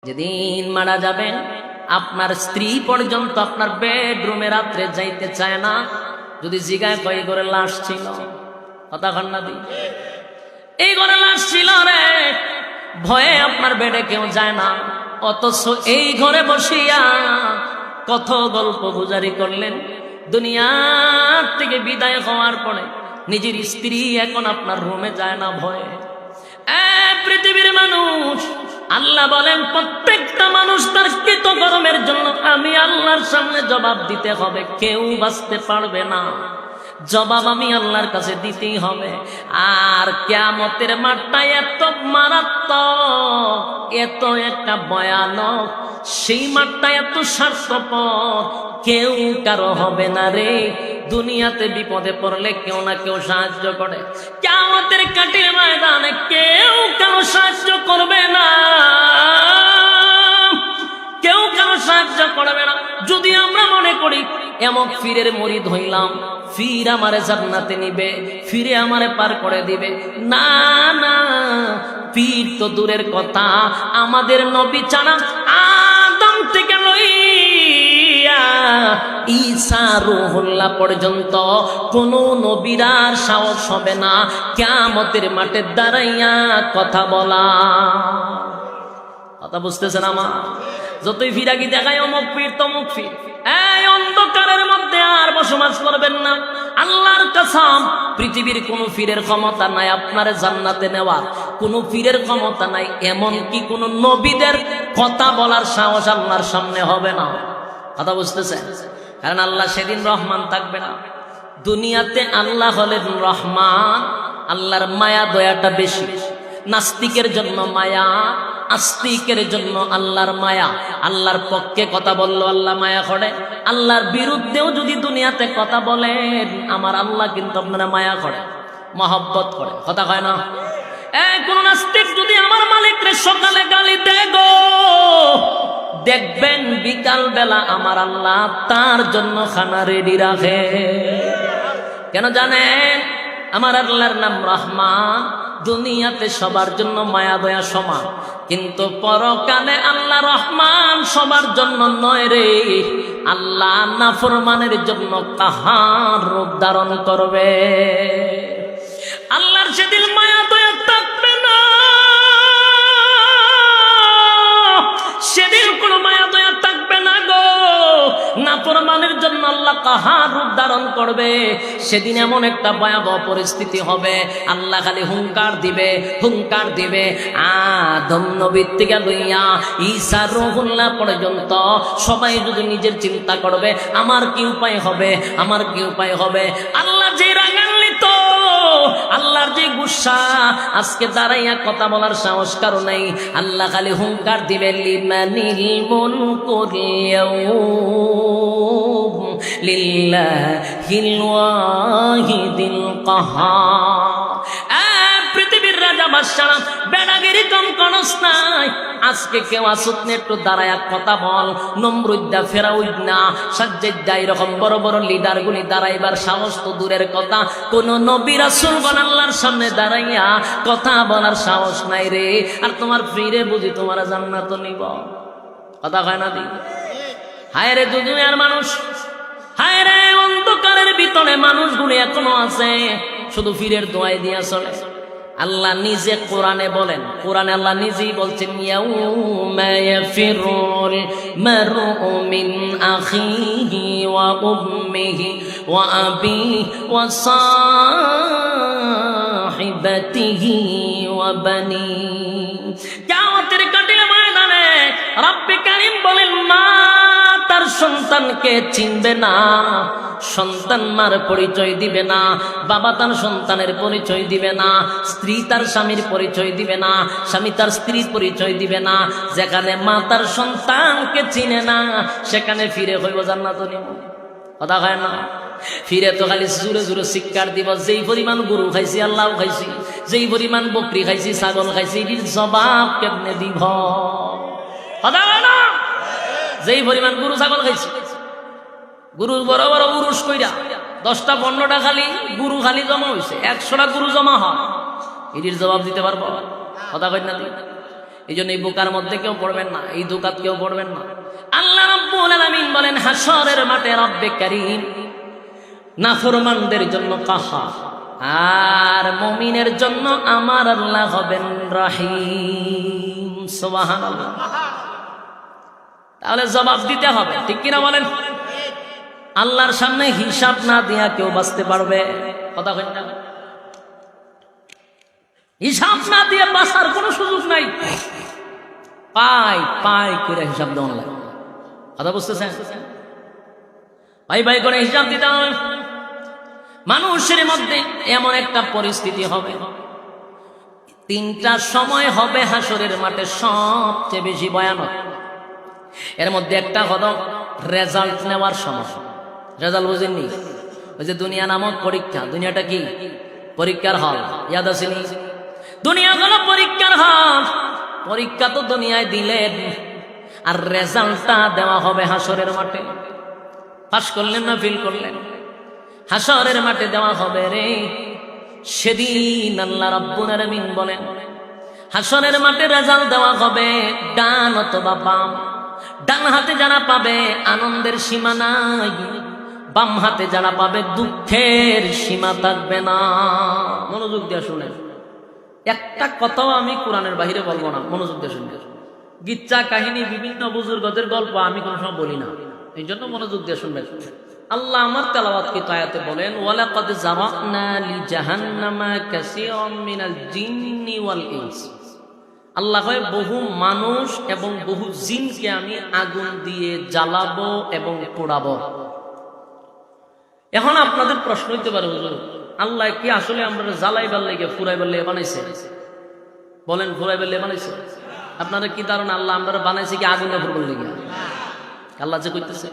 যেদিন মারা যাবেন আপনার স্ত্রী পর্যন্ত আপনার বেডরুমে রাত্রে যাইতে চায় না। যদি জিগায় কই ঘরে লাশ ছিল, কথা কন্যা দি এই ঘরে লাশ ছিল রে, ভয়ে আপনার বেডে কেউ যায় না। অথচ এই ঘরে বসিয়া কত গল্প গুজারি করলেন। দুনিয়ার থেকে বিদায় হওয়ার পরে নিজের স্ত্রী এখন আপনার রুমে যায় না ভয়ে। পৃথিবীর মানুষ, আল্লাহ বলেন প্রত্যেকটা মানুষ তার কৃতকর্মের জন্য আমি আল্লাহর সামনে জবাব দিতে হবে, কেউ বাঁচতে পারবে না। জবাব আমি আল্লাহর কাছে দিতেই হবে। আর কিয়ামতের মাঠটা এত মারাত্মক, এত একটা ভয়ানক, সেই মাঠটা এত স্বার্থপর, কেউ কারো হবে না রে। দুনিয়াতে বিপদে পড়লে কেউ না কেউ সাহায্য করে, কিয়ামতের কাঠির ময়দানে কেউ কারো সাহায্য করবে না, কেউ কারো সাহায্য করবে না। যদি আমরা মনে করি এমন ফিরের মরিদ হইলাম, ফির আমারে জান্নাতে নিবে, ফিরে আমারে পার করে দিবে, না না, পীর তো দূরের কথা, আমাদের নবী ছাড়া আদম থেকে লইয়া ঈসা রূহুল্লাহ পর্যন্ত কোন নবীরার সাহস হবে না কিয়ামতের মাঠে দাঁড়াইয়া কথা বলা। কথা বুঝতেছেন আমার? যতই ফিরাকি দেখায় অমুক পীর তমুক পীর, এই অন্ধকারের মধ্যে আর বসবাস করবেন না। আল্লাহর কসম, পৃথিবীর কোন পীরের ক্ষমতা নাই আপনারে জান্নাতে নেওয়ার, কোন পীরের ক্ষমতা নাই, এমন কি কোন নবীদের কথা বলার সাহস আল্লাহর সামনে হবে না। কথা বুঝতেছেন? কারণ আল্লাহ সেদিন রহমান থাকবে না। দুনিয়াতে আল্লাহ হলেন রহমান, আল্লাহর মায়া দয়াটা বেশি। নাস্তিকের জন্য মায়া, আস্তিকের জন্য আল্লাহর মায়া। আল্লাহর পক্ষে কথা বললো আল্লাহ মায়া করে, আল্লাহর বিরুদ্ধেও যদি দুনিয়াতে কথা বলেন আমার আল্লাহ কিন্তু আপনারা মায়া করে, মহব্বত করে। কথা কয় না? কোন নাস্তিক যদি আমার মালিকরে সকালে গালি দেয় গো, দেখবেন বিকাল বেলা আমার আল্লাহ তার জন্য খানা রেডি রাখে। কেন জানেন? আমার আল্লাহর নাম রহমান। দুনিয়াতে সবার জন্য মায়া দয়া সমান, কিন্তু পরকালে আল্লাহ রহমান সবার জন্য নয় রে। আল্লাহ নাফরমানের জন্য কাহার রূপ ধারণ করবে। আল্লাহর সেদিন মায়া দয়া থাকবে না, সেদিন কোনো মায়া দয়া থাকবে না গো। নাফরমানের জন্য আল্লাহ কাহার রূপ ধারণ করবে। সেদিন এমন একটা ভয়াবহ পরিস্থিতি হবে, আল্লাহ খালি হুঙ্কার দিবে, হুঙ্কার দিবে। আদম নবী থেকে লইয়া ঈসা রূহুল্লাহ পর্যন্ত সবাই যদি নিজের চিন্তা করবে আমার কি উপায় হবে, আমার কি উপায় হবে। আল্লাহ যে রাগান্বিত, আল্লাহর যে গুসা, আজকে দাঁড়াইয়া কথা বলার সাহস কারো নাই। আল্লাহ খালি হুঙ্কার দিবে, লিমানিল মুলকুল ইয়াউম লিল্লাহিল ওয়াহিদিল কাহার। পৃথিবীর রাজা বাদশাহ বেড়াগিরি কম করস নাই। আজকে কেউ আসুত না, একটু দাঁড়ায়া কথা বল। নমরুদ্দা, ফেরাউদ্দা, সাজ্জাদা, এরকম বড় বড় লিডার গুলি দাঁড়াইবার সাহস তো দূরের কথা, কোন নবী রাসূলগণ আল্লাহর সামনে দাঁড়াইয়া কথা বলার সাহস নাই রে। আর তোমার ফিরে বুঝি তোমার জান্নাত নিব? কথা কয় না দি? হায় রে দুনিয়ার মানুষ, হায় রে অন্ধকারের ভিতরে মানুষগুলো এখনো আছে শুধু ফিরের দোয়াই দিয়া চলে। আল্লাহ নিজে কোরআনে বলেন, কোরআনে আল্লাহ নিজেই বলছেন, ইয়াউমা ইয়াফিরুল মারউ মিন আখিহি ওয়া উম্মিহি ওয়া আবিহি ওয়া সাহিবাতিহি ওয়া বানিহি। কিয়ামতের কঠিন ময়দানে রব্বে কারীম বলেন, মা তার সন্তানকে চিনবে না, সন্তান মার পরিচয় দিবে না, বাবা তার সন্তানের পরিচয় দিবে না, স্ত্রী তার স্বামীর পরিচয় দিবে না, স্বামী তার স্ত্রীর পরিচয় দিবে না। যেখানে মা তার সন্তানকে চিনে না সেখানে ফিরে হইব জান্নাত নিব। কথা হয় না? ফিরে তো খালি জোরে জোরে শিক্ষার দিব, যেই পরিমাণ গরু খাইছি আল্লাহ খাইছি, যেই পরিমাণ বকরি খাইছি, ছাগল খাইছি, এটির জবাব কেমনে দিব? কথা হয় না? যেই পরিমাণ গরু ছাগল খাইছি, গুরুর বড় বড় উরুস কইরা 10টা 15টা খালি গুরু খালি জমা হয়েছে, 100টা গুরু জমা হয়, এটির জবাব দিতে পারবো? কথা কই না? এই জন্য এই বোকার মধ্যে কেউ পড়বেন না, এই দোকাত কেউ পড়বেন না। আল্লাহ রাব্বুল আলামিন বলেন হাসরের মাঠে রব্বে কারীম নাফরমানদের জন্য কাহার, আর মুমিনের জন্য আমার আল্লাহ হবেন রহিম। সুবহানাল্লাহ। তাহলে জবাব দিতে হবে, ঠিক কিনা বলেন? আল্লাহর সামনে হিসাব না দিয়া কেউ বাঁচতে পারবে? কথা কই না? হিসাব না দিয়ে বাঁচার কোনো সুযোগ নাই। পাই করে হিসাব দেওয়া লাগে। কথা বুঝতেছেন? পাই করে হিসাব দিতে হবে। মানুষের মধ্যে এমন একটা পরিস্থিতি হবে, তিনটা সময় হবে হাসরের মাঠে সবচেয়ে বেশি ভয়ানক। এর মধ্যে একটা হলো রেজাল্ট নেওয়ার সময়। রেজাল্ট বুঝেননি? ওই যে দুনিয়া নামক পরীক্ষা। দুনিয়াটা কি? পরীক্ষার হল। ইয়াদ আসেনি? দুনিয়া হলো পরীক্ষার হল। পরীক্ষা তো দুনিয়ায় দিলেন, আর রেজাল্টটা দেওয়া হবে হাসরের মাঠে। পাস করলেন না ফেল করলেন, হাসরের মাঠে দেওয়া হবে রে। সেদিন আল্লাহ রাব্বুল আলামিন বলেন হাসরের মাঠে রেজাল্ট দেওয়া হবে ডান অথবা বাম। ডান হাতে যারা পাবে আনন্দের সীমা নাই, বাম হাতে যারা পাবে দুঃখের সীমা থাকবে না। মনোযোগ দিয়ে শুনেন, একটা কথাও আমি কোরআনের বাইরে বলবো না। মনোযোগ দিয়ে শুনবেন। গিচ্ছা কাহিনী বিভিন্ন বুজুর্গদের গল্প আমি কোনো সময় বলি না, এই জন্য মনোযোগ দিয়ে শুনবেন। আল্লাহ আমার তেলাওয়াতকৃত আয়াতে বলেন ওয়ালাকাদ যারানা লিজাহান্নামা কাসীরাম মিনাল জিন্নি ওয়াল ইনস। আল্লাহ কয় বহু মানুষ এবং বহু জিনকে আমি আগুন দিয়ে জ্বালাবো এবং পোড়াবো। এখন আপনাদের প্রশ্ন হইতে পারে হুজুর আল্লাহ কি আসলে আমরা জ্বালাইবার লেগে ফুরাইবার লেগে বানাইছে? বলেন ফুরাইবার লেগে বানাইছে? আপনারা কি ধারণা আল্লাহ আমরা বানাইছে কি আগুনে ফুরবার লেগে? আল্লাহ যে কইতেছে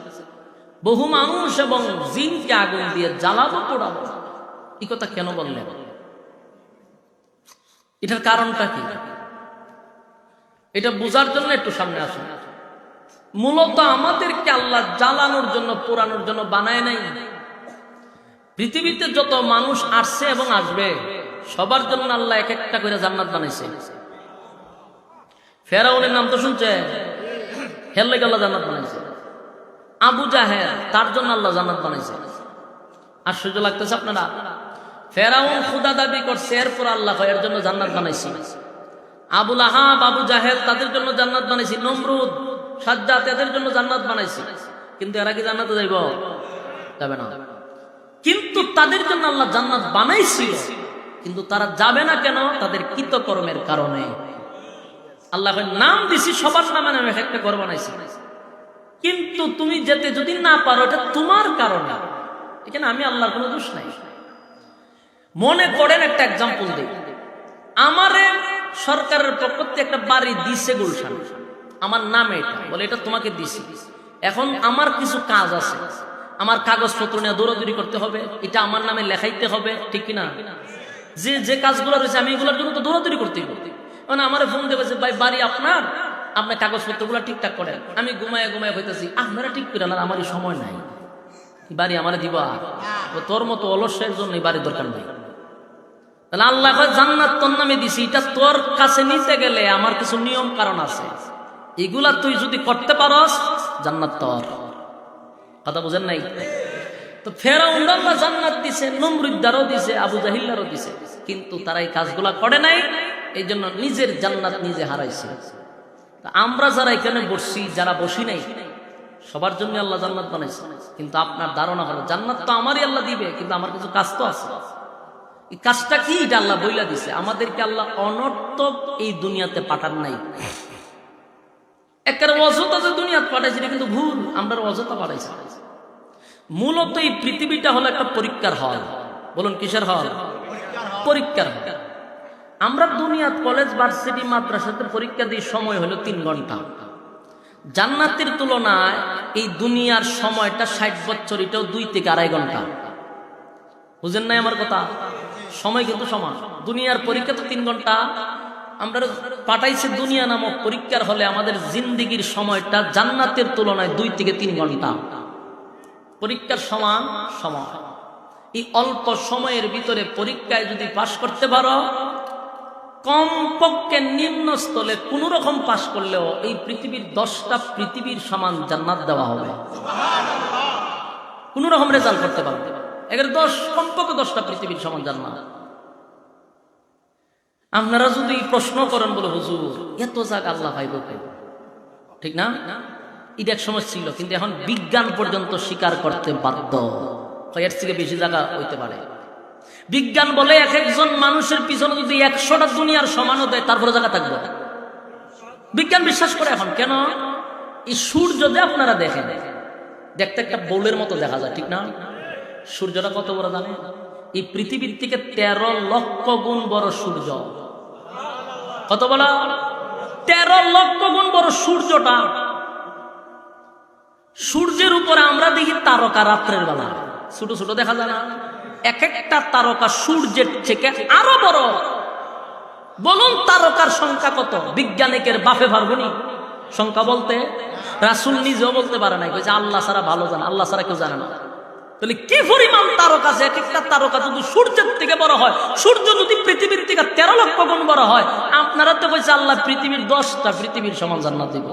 বহু মানুষ এবং জিনকে আগুন দিয়ে জ্বালাবো পোড়াবো, এই কথা কেন বললেন? এটার কারণটা কি? এটা বোঝার জন্য একটু সামনে আসুন। মূলত আমাদেরকে আল্লাহ জ্বালানোর জন্য পোড়ানোর জন্য বানায় নাই। পৃথিবীতে যত মানুষ আসছে এবং আসবে সবার জন্য আল্লাহ এক একটা করে জান্নাত বানাইছে। ফেরাউনের নাম তো শুনছে, হের লেগে আল্লাহ জান্নাত বানাইছে। আবু জাহেল, তার জন্য আল্লাহ জান্নাত বানাইছে। আশ্চর্য লাগতেছে আপনারা? ফেরাউন খুদা দাবি করছে, এরপর আল্লাহ এর জন্য জান্নাত বানাইছি। আবুল আহাব, আবু জাহেল, তাদের জন্য জান্নাত বানাইছি। নমরুদ, সাজ্জাদ, এদের জন্য জান্নাত বানাইছি। কিন্তু এরা কি জান্নাতে যাইব? যাবে না। কিন্তু তাদের জন্য আল্লাহ জান্নাত বানাইছিল, কিন্তু তারা যাবে না কেন? তাদের কৃতকর্মের কারণে। আল্লাহ নাম দিছি, সবার নামে নামে একটা ঘর বানাইছি, কিন্তু তুমি যেতে যদি না পারো এটা তোমার কারণে। এখানে আমি আল্লাহর কোনো দোষ নাই। মনে করেন একটা এক্সাম্পল দিই, আমারে সরকারের পক্ষ থেকে একটা বাড়ি দিছে গুলশান, আমার নামে, এটা বলে এটা তোমাকে দিছি। এখন আমার কিছু কাজ আছে, আমার কাগজপত্র নিয়ে দৌড়াদৌড়ি করতে হবে, এটা আমার নামে লেখাইতে হবে, ঠিক কিনা? যে কাজগুলো রয়েছে আমি এগুলোর জন্য তো দৌড়াদৌড়ি করতে হবে। মানে আমার ফোন দেবে যে ভাই বাড়ি আপনার কাগজপত্র গুলা ঠিকঠাক করেন। আমি ঘুমায় হইতেছি, আপনারা ঠিক করেন, আর আমারই সময় নাই, বাড়ি আমারে দিবা? তোর মতো অলসের জন্য বাড়ির দরকার নাই। তাহলে আল্লাহ জান্নাত তোর নামে দিছি, এটা তোর কাছে নিতে গেলে আমার কিছু নিয়ম কারণ আছে, এগুলা তুই যদি করতে পারস জান্নাত তোর। কথা বুঝেন নাই? তো ফেরাউন আল্লাহ জান্নাত দিছে, নমরুদ্দারও দিছে, আবু জাহিল্লারও দিছে, কিন্তু তারা এই কাজগুলা করে নাই, এই জন্য নিজের জান্নাত নিজে হারাইছে। আমরা যারা এখানে বসছি, যারা বসি নাই, সবার জন্য আল্লাহ জান্নাত বানাইছে। কিন্তু আপনার ধারণা হলো জান্নাত তো আমারই আল্লাহ দিবে, কিন্তু আমার কিছু কাজ তো আছে। এই কাজটা কি? এটা আল্লাহ বইলা দিছে। আমাদেরকে আল্লাহ অনর্থক এই দুনিয়াতে পাঠান নাই। একের অযথা যে দুনিয়াতে পাঠাইছে এটা কিন্তু ভুল, আমরা অযথা পাঠাইছি। মূলত এই পৃথিবীটা হলো একটা পরীক্ষার হল। বলুন কিসের হল? পরীক্ষার হল। আমরা দুনিয়াত কলেজ, ভার্সিটি, মাদ্রাসাতে পরীক্ষা দিই, সময় হলো 3 ঘন্টা। জান্নাতের তুলনায় এই দুনিয়ার সময়টা 60 বছর, এটাও 2 থেকে 2.5 ঘন্টা। বুঝেন নাই আমার কথা? সময় কিন্তু সমান। দুনিয়ার পরীক্ষা তো 3 ঘন্টা, আমরা পাঠাইছে দুনিয়া নামক পরীক্ষার হলে আমাদের জিন্দিগির সময়টা জান্নাতের তুলনায় 2 থেকে 3 ঘন্টা। পরীক্ষার সমান সময়। এই অল্প সময়ের ভিতরে পরীক্ষায় যদি পাশ করতে পারো, কমপক্ষে নিম্ন স্থলে কোন রকম পাশ করলেও এই পৃথিবীর 10টা পৃথিবীর সমান জান্নাত দেওয়া হবে। কোন রকম রেজাল্ট করতে পারবে, এর 10 কমপক্ষে 10টা পৃথিবীর সমান জান্নাত। আপনারা যদি প্রশ্ন করেন বলে হুজুর এত জায়গা আল্লাহ পাইব, ঠিক না? এটা এক সময় ছিল, কিন্তু এখন বিজ্ঞান পর্যন্ত স্বীকার করতে বাধ্য, এর থেকে বেশি জায়গা হইতে পারে। বিজ্ঞান বলে এক একজন মানুষের পিছনে যদি 100টা দুনিয়ার সমানও দেয় তারপরে জায়গা থাকবে। বিজ্ঞান বিশ্বাস করে এখন। কেন? এই সূর্য যে আপনারা দেখেন, দেখতে একটা বোলের মতো দেখা যায়, ঠিক না? সূর্যটা কত বড় জানেন? এই পৃথিবীর থেকে 13 লক্ষ গুণ বড় সূর্য। কত বড়? 13 লক্ষ গুণ বড় সূর্যটা। সূর্যের উপরে আমরা দেখি তারকা রাত্রের বেলা ছোট ছোট দেখা যায় না? এক একটা তারকা সূর্যের থেকে আরো বড়। বলুন তারকার সংখ্যা কত? বিজ্ঞানিকের বাপে পারবনি সংখ্যা বলতে। রাসূল নিজেও বলতে পারে নাই, কইছে আল্লাহ ছাড়া ভালো জানে, আল্লাহ ছাড়া কেউ জানে না। তাহলে কি পরিমাণ তারকা আছে? এক একটা তারকা যদি সূর্যের থেকে বড় হয়, সূর্য যদি পৃথিবীর থেকে 13 লক্ষ গুণ বড় হয়, আপনারা তো কইছে আল্লাহ পৃথিবীর 10টা পৃথিবীর সমান জান্নাত দিব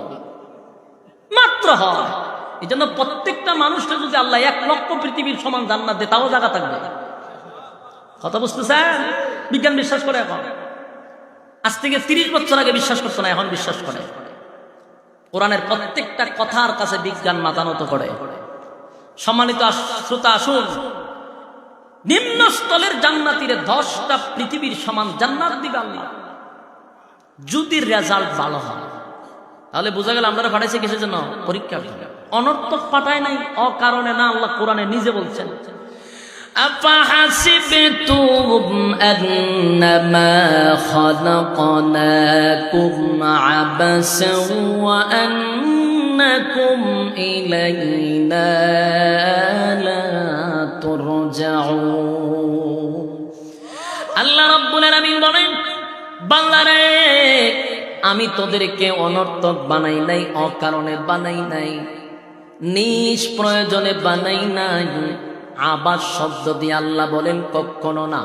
মাত্র হয়। এই জন্য প্রত্যেকটা মানুষকে যদি আল্লাহ 1 লক্ষ পৃথিবীর সমান জান্নাত দেয় তাও জায়গা থাকবে। কথা বুঝতেছেন? বিজ্ঞান বিশ্বাস করে এখন। আজ থেকে 30 বছর আগে বিশ্বাস করতো না, এখন বিশ্বাস করে। কোরআনের প্রত্যেকটা কথার কাছে বিজ্ঞান মাথা নত করে। সম্মানিত শ্রোতা, আসুন, নিম্ন স্থলের জান্নাতীরে 10টা পৃথিবীর সমান জান্নাত দিবে আল্লাহ, যদি রেজাল্ট ভালো হয়। তাহলে বোঝা গেল আমরা পাঠাইছি কিসের জন্য? পরীক্ষার জন্য। অনর্থক পাঠায় নাই, অকারণে না। আল্লাহ কোরআনে নিজে বলছেন, আফাহাসিবতুম আন্নামা খালাকনাকুম আবাসাও ওয়া আন্নাকুম ইলাইনা লা তুরজাউন। আল্লাহ রাব্বুল আলামিন বলেন, বান্দারে আমি তোদেরকে অনর্থক বানাই নাই, অকারণে বানাই নাই, নিষ্প্রয়োজনে বানাই নাই। আবার শব্দ দিয়ে আল্লাহ বলেন কখনো না।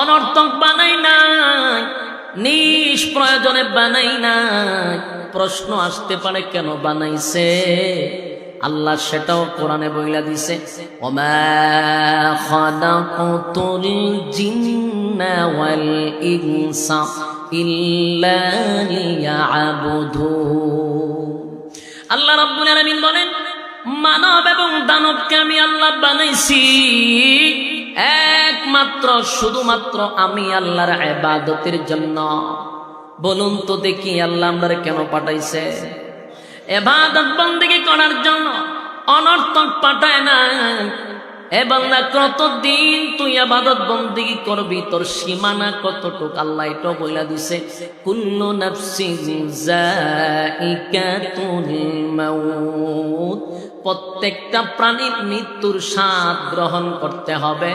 অনর্থক বানাই নাই, নিষ্প্রয়োজনে বানাই নাই। প্রশ্ন আসতে পারে কেন বানাইছে আল্লাহ, সেটাও কোরআনে বইলা দিছে, ওমা খালাকুতুল জিন্না ওয়াল ইনসা ইল্লা লিয়াবুদুন। আল্লাহ রাব্বুল আলামিন বলেন, মানব এবং দানবকে আমি আল্লাহ বানাইছি একমাত্র শুধুমাত্র আমি আল্লাহর ইবাদতের জন্য। বলুন তো দেখি আল্লাহ আমরা কেন পাঠাইছে? ইবাদত বন্দেগী করার জন্য, অনর্থক পাঠায় না। এ বান্দা কতদিন তুই ইবাদত বন্দেগী করবি, তোর সীমানা কতটুক আল্লাহ এটা বইলা দিছে, কুল্লু নাফসিন যায়িকাতুল মাউত। প্রত্যেকটা প্রাণীর মৃত্যুর স্বাদ গ্রহণ করতে হবে।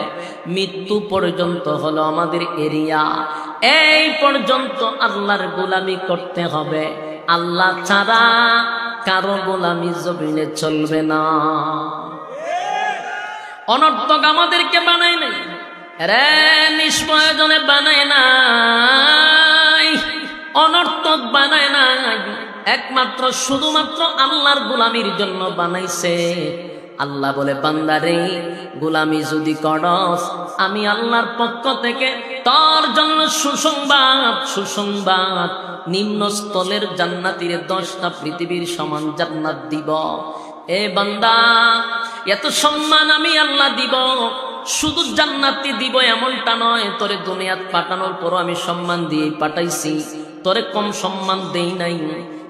মৃত্যু পর্যন্ত হলো আমাদের এরিয়া, এই পর্যন্ত আল্লাহর গোলামি করতে হবে। আল্লাহ ছাড়া কারো গোলামি জমিনে চলবে না। অনর্থক আমাদেরকে বানায় নাই রে, নিষ্প্রয়োজনে বানায় নাই, অনর্থক বানায় নাই। একমাত্র শুধুমাত্র আল্লাহর গোলামির জন্য বানাইছে। আল্লাহ বলে, বান্দারে গোলামি যদি করস, আমি আল্লাহর পক্ষ থেকে তোর জন্য সুসংবাদ, সুসংবাদ, নিম্ন স্থলের জান্নাতীরে 10টা পৃথিবীর সমান জান্নাত দিব। এ বান্দা, এত সম্মান আমি আল্লাহ দিব, শুধু জান্নাতি দিব এমনটা নয়। তোরে দুনিয়াত পাঠানোর পরও আমি সম্মান দিয়ে পাঠাইছি, তোরে কম সম্মান দেই নাই।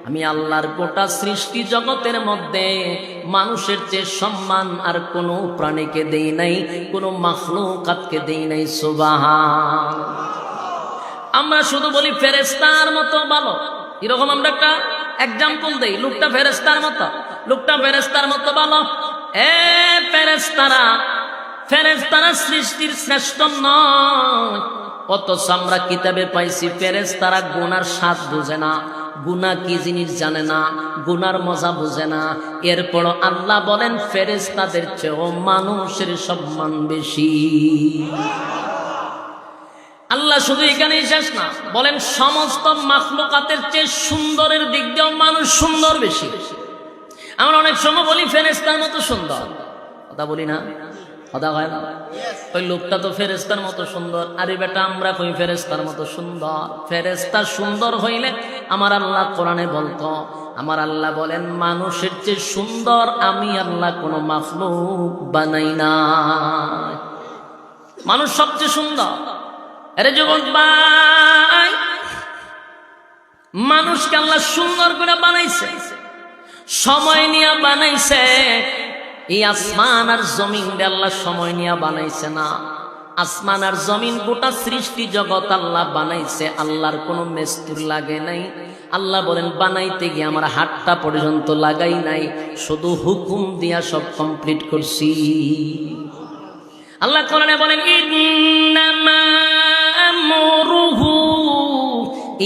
আমি আল্লাহর গোটা সৃষ্টি জগতের মধ্যে মানুষের চেয়ে সম্মান আর কোনো প্রাণীকে দেই নাই, কোনো মাখলুকাতকে দেই নাই। সুবহান। আমরা শুধু বলি ফেরেশতার মতো ভালো, এরকম আমরা একটা এক্সাম্পল দেই। লোকটা ফেরেশতার মতো, লোকটা ফেরেশতার মতো ভালো। এ ফেরেশতারা, ফেরেশতারা সৃষ্টির শ্রেষ্ঠ নয়। অথচ আমরা কিতাবে পাইছি ফেরেশতারা গুনার স্বাদ বুঝে না, গুনাহ কি জিনিস জানে না, গুনার মজা বুঝে না। এরপর আল্লাহ বলেন ফেরেশতাদের চেয়েও মানুষের সম্মান বেশি। আল্লাহ শুধু এখানেই শেষ না, বলেন সমস্ত মাখলুকাতের চেয়ে সুন্দরের দিক দিয়েও মানুষ সুন্দর বেশি। আমরা অনেক সময় বলি ফেরেশতার মতো সুন্দর, কথা বলি না? কথা হয় না? ওই লোকটা তো ফেরেশতার মতো সুন্দর। আরে বেটা, আমরা কই ফেরেশতার মতো সুন্দর? ফেরেশতা সুন্দর হইলে আমার আল্লাহ কোরআনে বলতো, আমার আল্লাহ বলেন মানুষের চেয়ে সুন্দর আমি আল্লাহ কোনো মাখলুক বানাই না। মানুষ সবচেয়ে সুন্দর। আরে যুবক ভাই, মানুষকে আল্লাহ সুন্দর করে বানাইছে, সময় নিয়ে বানাইছে। এই আসমান আর জমিন আল্লাহ সময় নিয়ে বানাইছে না। আসমান আর জমিন গোটা সৃষ্টি জগৎ আল্লাহ বানাইছে, আল্লাহর কোনো মিস্ত্রি লাগে নাই। আল্লাহ বলেন বানাইতে গিয়ে আমার হাতটা পর্যন্ত লাগাই নাই, শুধু হুকুম দিয়া সব কমপ্লিট করছি। আল্লাহ কোরআনে বলেন ইন্নামা আমরুহু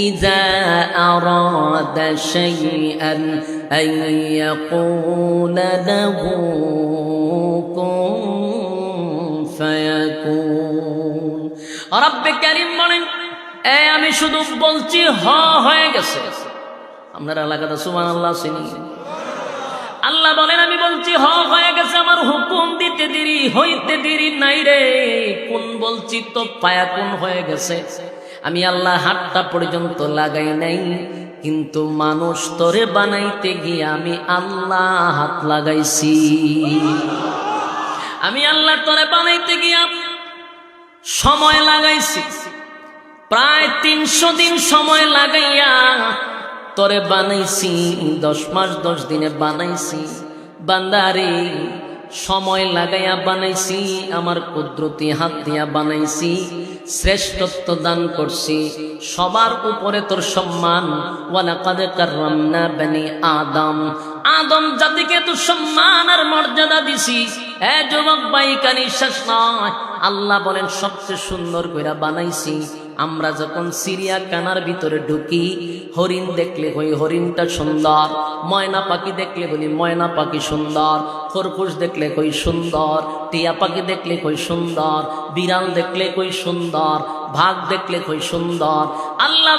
ইযা আরাদা শাইআন আন ইয়াকুলা লাহু কুন ফায়াকুন। রব্বে কারীম বলেন, আমি শুধু বলছি হয়ে গেছে। আপনার এলাকাতে সুবহানাল্লাহ চিনি? আল্লাহ বলেন আমি বলছি হয়ে গেছে, আমার হুকুম দিতে দেরি হইতে দেরি নাই রে। কোন বলছি তো ফায়াকুন হয়ে গেছে। আমি আল্লাহ হাতটা পর্যন্ত লাগাই নাই, কিন্তু মানুষ তোরে বানাইতে গিয়ে আমি আল্লাহ হাত লাগাইছি। আমি আল্লাহ তোরে বানাইতে গিয়ে সময় লাগাইছি, প্রায় 300 দিন সময় লাগাইয়া তোরে বানাইছি। 10 মাস 10 দিনে বানাইছি। বান্দারে সময় লাগাইয়া বানাইছি, আমার কুদরতি হাত দিয়া বানাইছি, শ্রেষ্ঠত্ব দান করছি। সবার উপরে তোর সম্মান। ওয়ালাকাদ কাররামনা বনি আদম, আদম জাতিকে তো সম্মান আর মর্যাদা দিছি। যুবক ভাই, কানি শেষ নয়। আল্লাহ বলেন সবচেয়ে সুন্দর কইরা বানাইছি। আমরা যখন চিড়িয়াখানার ভিতরে ঢুকি, হরিণ দেখলে কই হরিণটা সুন্দর, ময়না পাখি দেখলে বলি ময়না পাখি সুন্দর, খরগোশ দেখলে কই সুন্দর, টিয়া পাখি দেখলে কই সুন্দর, বিড়াল দেখলে কই সুন্দর, ভাগ দেখলে কই সুন্দর। আল্লাহ